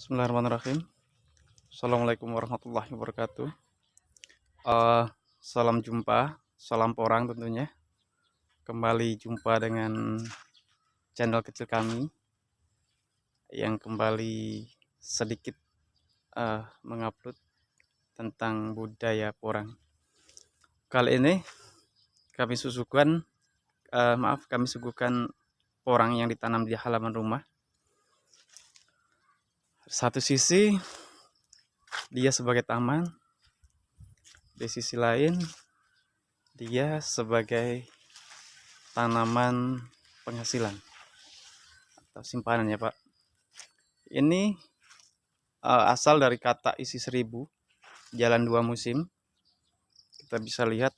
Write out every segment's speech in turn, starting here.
Bismillahirrahmanirrahim. Assalamualaikum warahmatullahi wabarakatuh. Eh, Salam jumpa, salam porang tentunya. Kembali jumpa dengan channel kecil kami yang kembali sedikit mengupload tentang budaya porang. Kali ini kami suguhkan porang yang ditanam di halaman rumah. Satu sisi dia sebagai taman, di sisi lain dia sebagai tanaman penghasilan atau simpanan ya Pak. Ini asal dari kata isi 1000, jalan 2 musim. Kita bisa lihat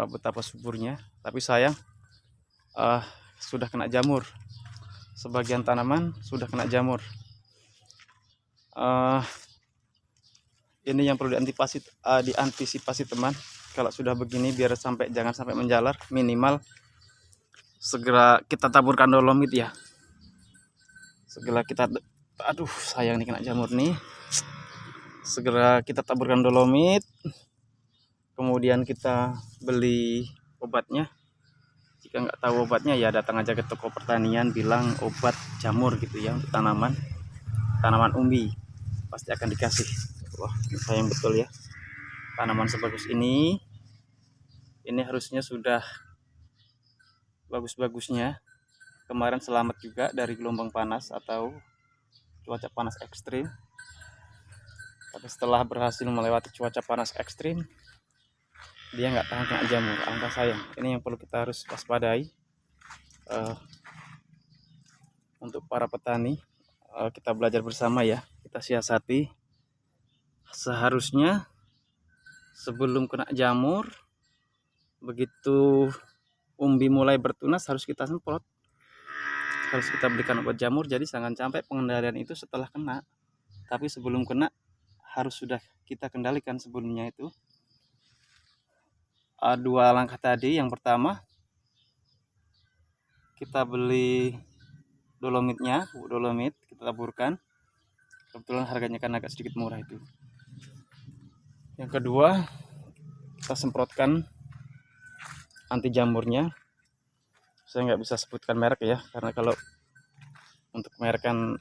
betapa suburnya. Tapi sayang sudah kena jamur. Sebagian tanaman sudah kena jamur. Ini yang perlu diantisipasi teman. Kalau sudah begini biar jangan sampai menjalar, minimal segera kita taburkan dolomit ya. Sayang nih kena jamur nih. Segera kita taburkan dolomit. Kemudian kita beli obatnya. Jika nggak tahu obatnya ya datang aja ke toko pertanian, bilang obat jamur gitu ya untuk tanaman umbi, pasti akan dikasih. Wah, sayang betul ya, tanaman sebagus ini harusnya sudah bagus-bagusnya. Kemarin selamat juga dari gelombang panas atau cuaca panas ekstrim, tapi setelah berhasil melewati cuaca panas ekstrim dia nggak tahan kena jamur. Angka sayang, ini yang perlu kita harus waspadai. Untuk para petani, kita belajar bersama ya, kita siasati. Seharusnya sebelum kena jamur, begitu umbi mulai bertunas harus kita semprot, harus kita berikan obat jamur. Jadi jangan sampai pengendalian itu setelah kena, tapi sebelum kena harus sudah kita kendalikan sebelumnya itu. Dua langkah tadi, yang pertama kita beli dolomit kita taburkan. Kebetulan harganya kan agak sedikit murah itu. Yang kedua, kita semprotkan anti jamurnya. Saya nggak bisa sebutkan merek ya, karena kalau untuk merek kan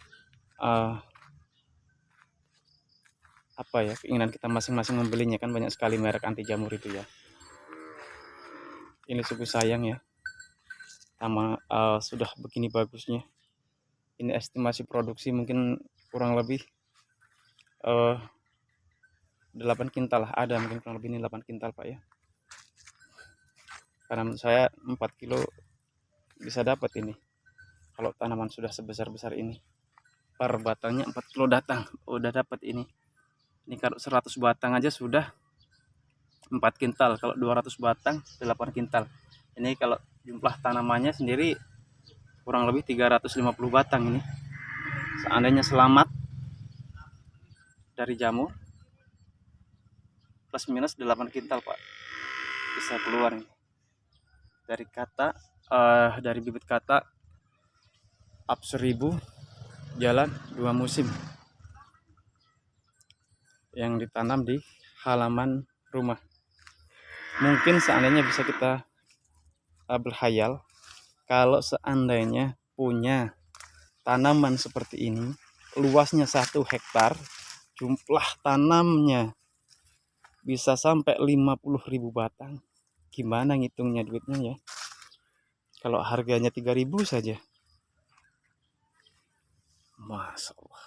keinginan kita masing-masing membelinya kan, banyak sekali merek anti jamur itu ya. Ini sungguh sayang ya, sudah begini bagusnya. Ini estimasi produksi mungkin kurang lebih 8 kintal lah, ada mungkin kurang lebih ini 8 kintal Pak ya. Karena menurut saya 4 kilo bisa dapat ini kalau tanaman sudah sebesar-besar ini. Per batangnya 4 kilo udah dapat ini. Ini kalau 100 batang aja sudah 4 kintal, kalau 200 batang 8 kintal. Ini kalau jumlah tanamannya sendiri kurang lebih 350 batang ini. Seandainya selamat dari jamur, plus minus 8 kintal Pak bisa keluar nih. Dari bibit kata up 1000, jalan 2 musim yang ditanam di halaman rumah. Mungkin seandainya bisa kita berhayal, kalau seandainya punya tanaman seperti ini, luasnya 1 hektar, jumlah tanamnya bisa sampai 50.000 batang. Gimana ngitungnya duitnya ya? Kalau harganya 3.000 saja, Masya Allah,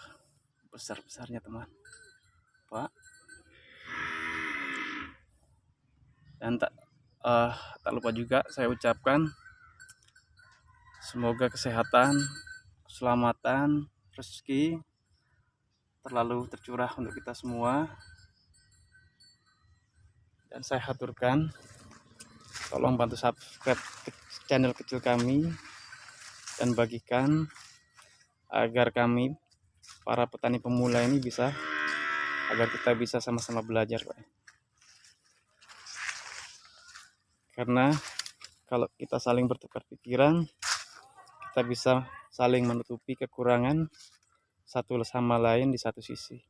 besar-besarnya teman Pak. Dan tak lupa juga saya ucapkan semoga kesehatan, keselamatan, rezeki terlalu tercurah untuk kita semua. Dan saya haturkan, tolong bantu subscribe channel kecil kami dan bagikan agar kami para petani pemula ini agar kita bisa sama-sama belajar Pak. Karena kalau kita saling bertukar pikiran, kita bisa saling menutupi kekurangan satu sama lain di satu sisi.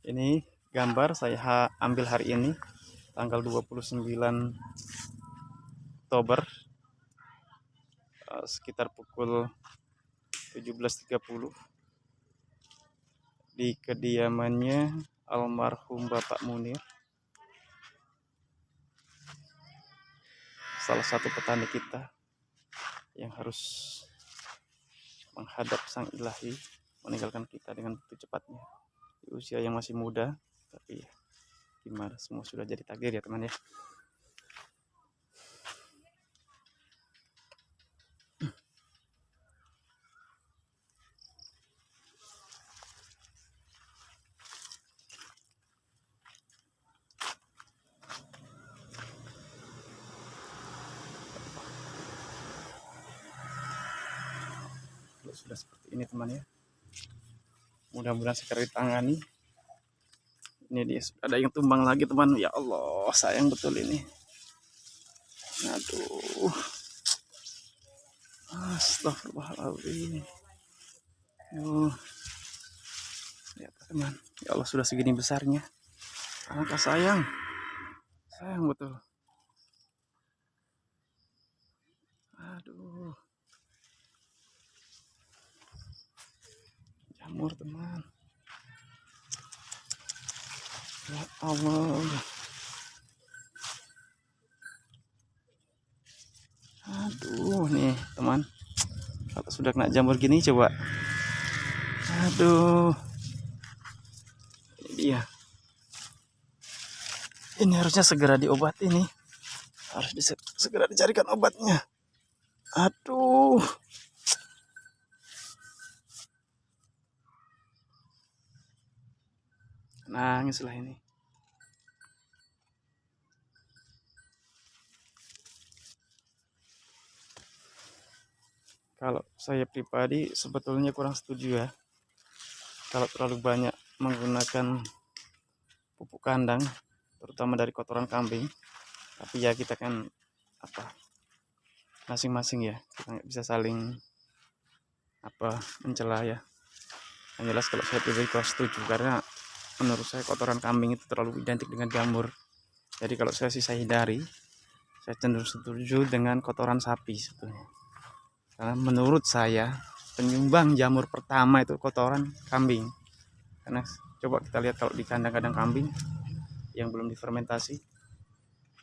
Ini gambar saya ambil hari ini tanggal 29 Oktober sekitar pukul 17.30 di kediamannya almarhum Bapak Munir, salah satu petani kita yang harus menghadap Sang Ilahi, meninggalkan kita dengan begitu cepatnya di usia yang masih muda. Tapi ya, gimana, semua sudah jadi takdir ya teman ya. Kalau sudah seperti ini teman ya, mudah-mudahan segera ditangani. Ini dia, ada yang tumbang lagi teman. Ya Allah, sayang betul ini. Aduh, astagfirullahaladzim. Lihat teman, ya Allah, sudah segini besarnya. Angka sayang betul. Aduh, jamur teman. Ya Allah. Aduh nih teman, kalau sudah kena jamur gini coba. Aduh, ini dia. Ini harusnya segera diobati nih. Harus segera dicarikan obatnya. Aduh. Nangislah ini. Kalau saya pribadi sebetulnya kurang setuju ya, kalau terlalu banyak menggunakan pupuk kandang, terutama dari kotoran kambing. Tapi ya kita kan masing-masing ya, kita nggak bisa saling mencela ya. Yang jelas kalau saya pribadi kurang setuju, karena menurut saya kotoran kambing itu terlalu identik dengan jamur. Jadi kalau saya hindari, saya cenderung setuju dengan kotoran sapi sebetulnya. Karena menurut saya penyumbang jamur pertama itu kotoran kambing. Karena coba kita lihat kalau di kandang-kandang kambing yang belum difermentasi,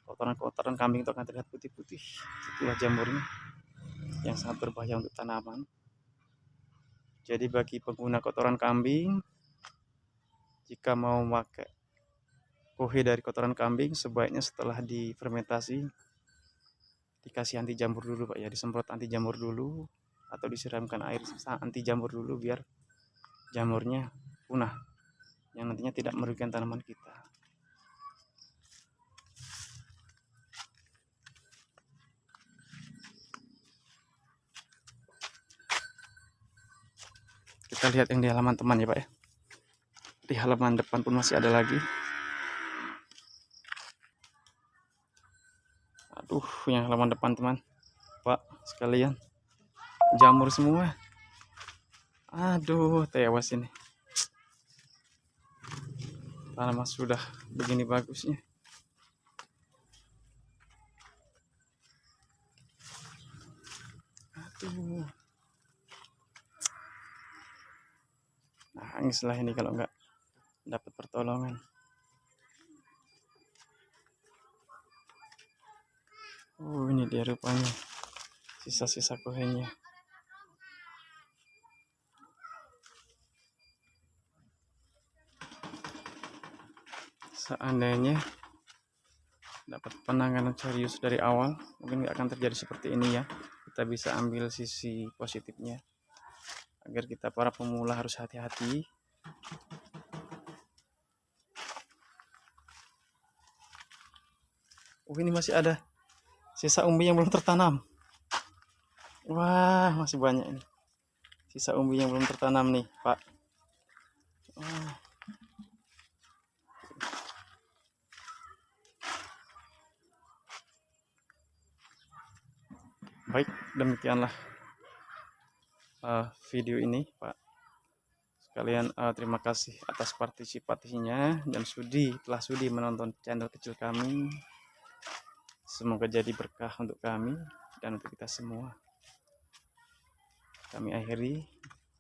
kotoran kambing itu akan terlihat putih-putih. Itulah jamurnya yang sangat berbahaya untuk tanaman. Jadi bagi pengguna kotoran kambing, jika mau pakai kohe dari kotoran kambing, sebaiknya setelah difermentasi dikasih anti jamur dulu Pak ya, disemprot anti jamur dulu atau disiramkan air anti jamur dulu biar jamurnya punah, yang nantinya tidak merugikan tanaman kita. Kita lihat yang di halaman teman ya Pak ya. Di halaman depan pun masih ada lagi. Aduh, yang halaman depan teman, Pak sekalian, jamur semua. Aduh, tewas ini. Tanaman sudah begini bagusnya. Aduh. Nangislah ini kalau nggak dapat pertolongan. Ini dia rupanya sisa-sisa kohenya. Seandainya dapat penanganan serius dari awal, mungkin nggak akan terjadi seperti ini ya. Kita bisa ambil sisi positifnya, agar kita para pemula harus hati-hati. Ini masih ada sisa umbi yang belum tertanam. Wah, masih banyak ini sisa umbi yang belum tertanam nih Pak. Baik, demikianlah video ini Pak. Sekalian terima kasih atas partisipasinya dan telah sudi menonton channel kecil kami. Semoga jadi berkah untuk kami dan untuk kita semua. Kami akhiri.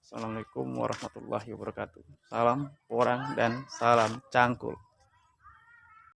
Assalamualaikum warahmatullahi wabarakatuh. Salam porang dan salam cangkul.